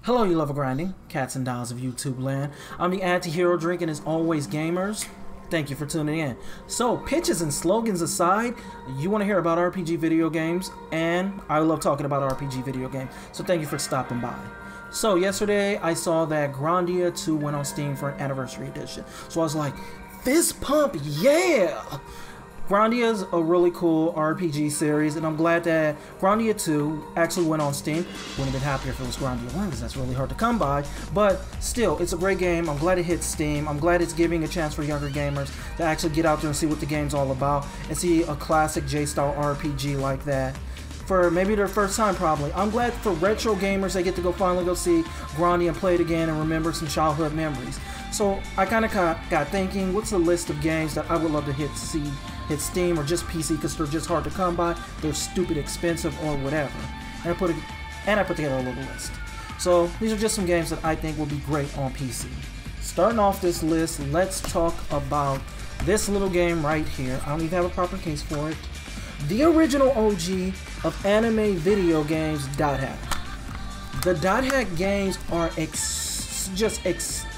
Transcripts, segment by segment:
Hello, you love of grinding, cats and dolls of YouTube land. I'm the AntiHeroDrink, and as always, gamers, thank you for tuning in. So, pitches and slogans aside, you want to hear about RPG video games, and I love talking about RPG video games, so thank you for stopping by. So, yesterday, I saw that Grandia 2 went on Steam for an anniversary edition. So I was like, fist pump, yeah! Grandia is a really cool RPG series, and I'm glad that Grandia 2 actually went on Steam. Wouldn't have been happier if it was Grandia 1, because that's really hard to come by. But still, it's a great game. I'm glad it hit Steam. I'm glad it's giving a chance for younger gamers to actually get out there and see what the game's all about, and see a classic J-style RPG like that for maybe their first time, probably. I'm glad for retro gamers, they get to finally go see Grandia and play it again and remember some childhood memories. So I kind of got thinking, what's a list of games that I would love to hit Steam or just PC, because they're just hard to come by, they're stupid expensive or whatever. And I put together a little list. So these are just some games that I think will be great on PC. Starting off this list, let's talk about this little game right here. I don't even have a proper case for it. The original OG of anime video games, Dot Hack. The Dot Hack games are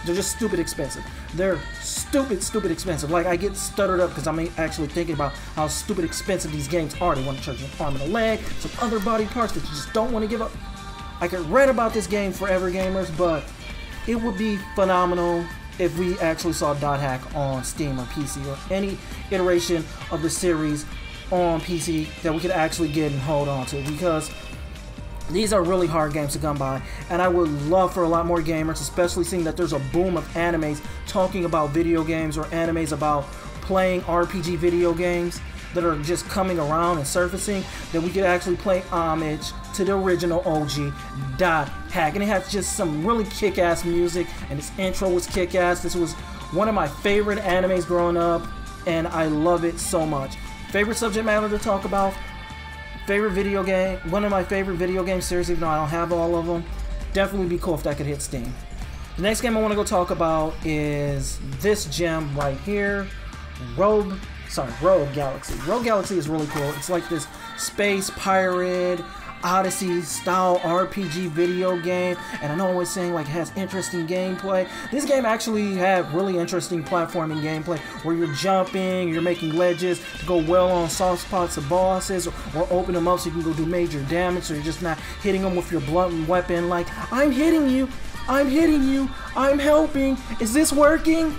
they're just stupid expensive. They're stupid expensive. Like, I get stuttered up because I'm actually thinking about how stupid expensive these games are. They want to charge you an arm and a leg, some other body parts that you just don't want to give up. I could read about this game forever, gamers, but it would be phenomenal if we actually saw Dot Hack on Steam or PC or any iteration of the series on PC that we could actually get and hold on to, because these are really hard games to come by, and I would love for a lot more gamers, especially seeing that there's a boom of animes talking about video games, or animes about playing RPG video games that are just coming around and surfacing, that we could actually play homage to the original OG Dot Hack. And it has just some really kick-ass music, and its intro was kick-ass. This was one of my favorite animes growing up, and I love it so much. Favorite subject matter to talk about? Favorite video game, one of my favorite video game series, even though I don't have all of them. Definitely be cool if that could hit Steam. The next game I want to go talk about is this gem right here, Rogue Galaxy. Rogue Galaxy is really cool. It's like this space pirate Odyssey style RPG video game, and I know I was saying like it has interesting gameplay. This game actually had really interesting platforming gameplay where you're jumping, you're making ledges to go well on soft spots of bosses, or open them up so you can go do major damage, so you're just not hitting them with your blunt weapon like, I'm hitting you, I'm helping, is this working?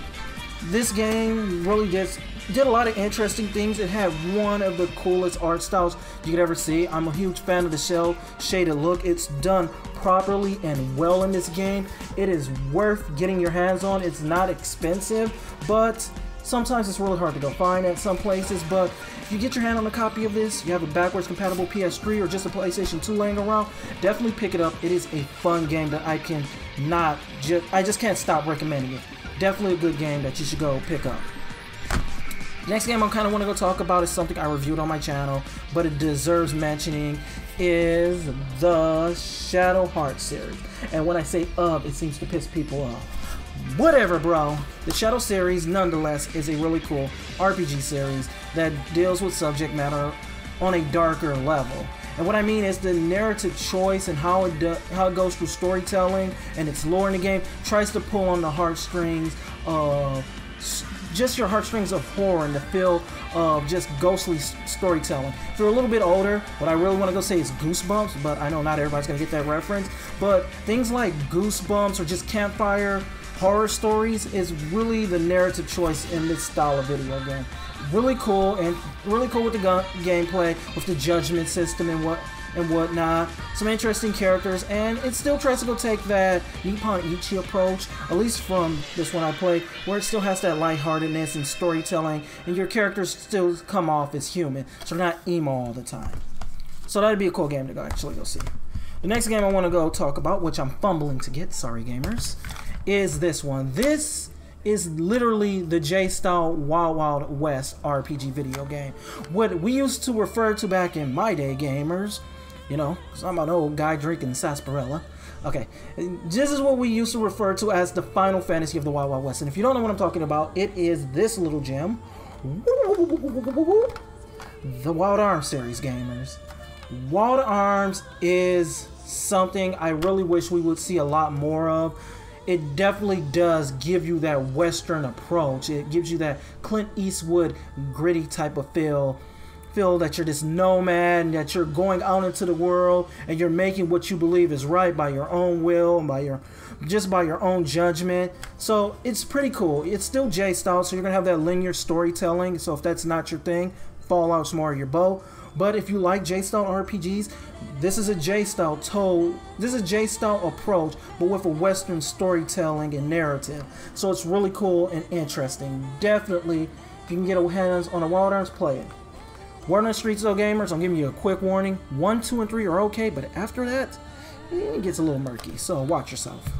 This game really did a lot of interesting things. It had one of the coolest art styles you could ever see. I'm a huge fan of the shell shaded look. It's done properly and well in this game. It is worth getting your hands on. It's not expensive, but sometimes it's really hard to go find at some places. But if you get your hand on a copy of this, you have a backwards compatible PS3 or just a PlayStation 2 laying around, definitely pick it up. It is a fun game that I just can't stop recommending it. Definitely a good game that you should go pick up. Next game I kind of want to go talk about is something I reviewed on my channel, but it deserves mentioning, is the Shadow Heart series. And when I say it seems to piss people off. Whatever, bro. The Shadow series, nonetheless, is a really cool RPG series that deals with subject matter on a darker level. And what I mean is the narrative choice and how it goes through storytelling and its lore in the game tries to pull on the heartstrings of just your heartstrings of horror and the feel of just ghostly storytelling. If you're a little bit older, what I really want to go say is Goosebumps, but I know not everybody's going to get that reference. But things like Goosebumps or just campfire horror stories is really the narrative choice in this style of video game. Really cool, and really cool with the gameplay, with the judgment system and whatnot. Some interesting characters, and it still tries to go take that Nippon Ichi approach, at least from this one I played, where it still has that lightheartedness and storytelling, and your characters still come off as human, so they're not emo all the time. So that'd be a cool game to actually go see. The next game I want to go talk about, which I'm fumbling to get, sorry gamers, is this one. This is literally the J-style Wild Wild West RPG video game. What we used to refer to back in my day, gamers, you know, because I'm an old guy drinking sarsaparilla. Okay, this is what we used to refer to as the Final Fantasy of the Wild Wild West. And if you don't know what I'm talking about, it is this little gem. The Wild Arms series, gamers. Wild Arms is something I really wish we would see a lot more of. It definitely does give you that Western approach. It gives you that Clint Eastwood gritty type of feel that you're this nomad and that you're going out into the world and you're making what you believe is right by your own will and by your own judgment. So it's pretty cool. It's still J-style, so you're gonna have that linear storytelling. So if that's not your thing, Fallout's more your boat. But if you like J-style RPGs, this is a J-style approach, but with a Western storytelling and narrative. So it's really cool and interesting. Definitely, if you can get your hands on a Wild Arms, play it. Word on the streets though, gamers, I'm giving you a quick warning. 1, 2, and 3 are okay, but after that, it gets a little murky, so watch yourself.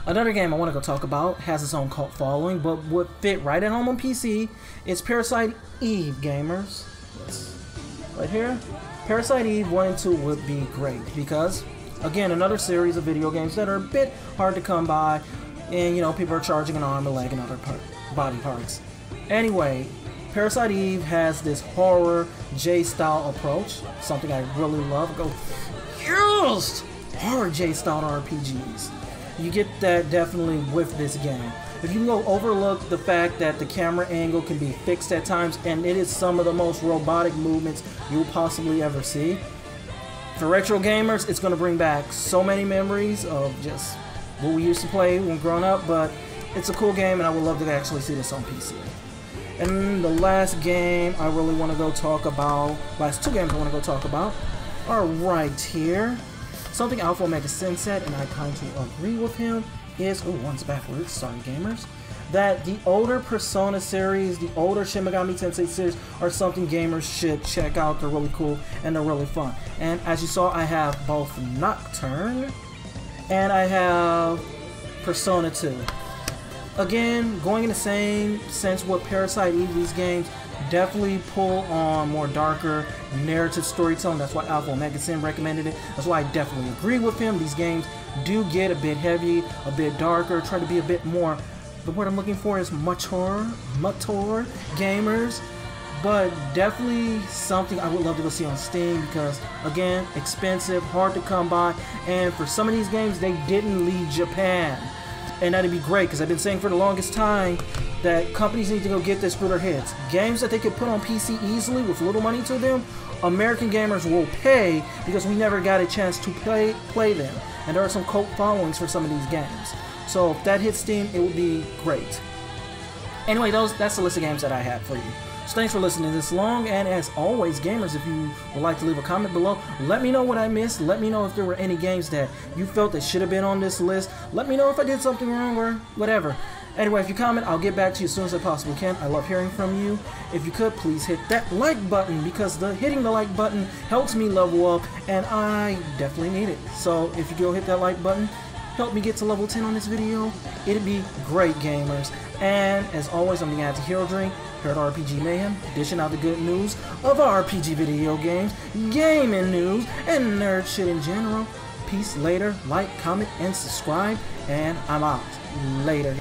Another game I want to go talk about has its own cult following, but would fit right at home on PC. It's Parasite Eve, gamers. Right here, Parasite Eve 1 and 2 would be great because, again, another series of video games that are a bit hard to come by, and you know, people are charging an arm, a leg, and other body parts. Anyway, Parasite Eve has this horror J-style approach, something I really love. I go, yes! Horror J-style RPGs. You get that definitely with this game. If you can go overlook the fact that the camera angle can be fixed at times, and it is some of the most robotic movements you'll possibly ever see. For retro gamers, it's going to bring back so many memories of just what we used to play when growing up, but it's a cool game and I would love to actually see this on PC. And the last game I really want to go talk about, last two games I want to go talk about, are right here. Something Alpha Omega Sin said, and I kind of agree with him, is, oh, one's backwards, sorry gamers, that the older Persona series, the older Shin Megami Tensei series are something gamers should check out. They're really cool and they're really fun. And as you saw, I have both Nocturne and I have Persona 2. Again, going in the same sense with Parasite Eve, these games definitely pull on more darker narrative storytelling. That's why Alpha Omega Sin recommended it. That's why I definitely agree with him. These games do get a bit heavy, a bit darker, try to be a bit more, the word I'm looking for is mature gamers, but definitely something I would love to go see on Steam because, again, expensive, hard to come by, and for some of these games, they didn't leave Japan. And that'd be great because I've been saying for the longest time that companies need to go get this for their heads. Games that they could put on PC easily with little money to them, American gamers will pay because we never got a chance to play them. And there are some cult followings for some of these games. So if that hits Steam, it would be great. Anyway, that's the list of games that I had for you. So thanks for listening this long, and as always, gamers, if you would like to leave a comment below, let me know what I missed. Let me know if there were any games that you felt that should have been on this list. Let me know if I did something wrong or whatever. Anyway, if you comment, I'll get back to you as soon as I possibly can. I love hearing from you. If you could, please hit that like button because hitting the like button helps me level up, and I definitely need it. So if you go hit that like button, help me get to level 10 on this video, it'd be great, gamers. And as always, I'm the AntiHeroDrink, here at RPG Mayhem, dishing out the good news of RPG video games, gaming news, and nerd shit in general. Peace later, like, comment, and subscribe, and I'm out. Later.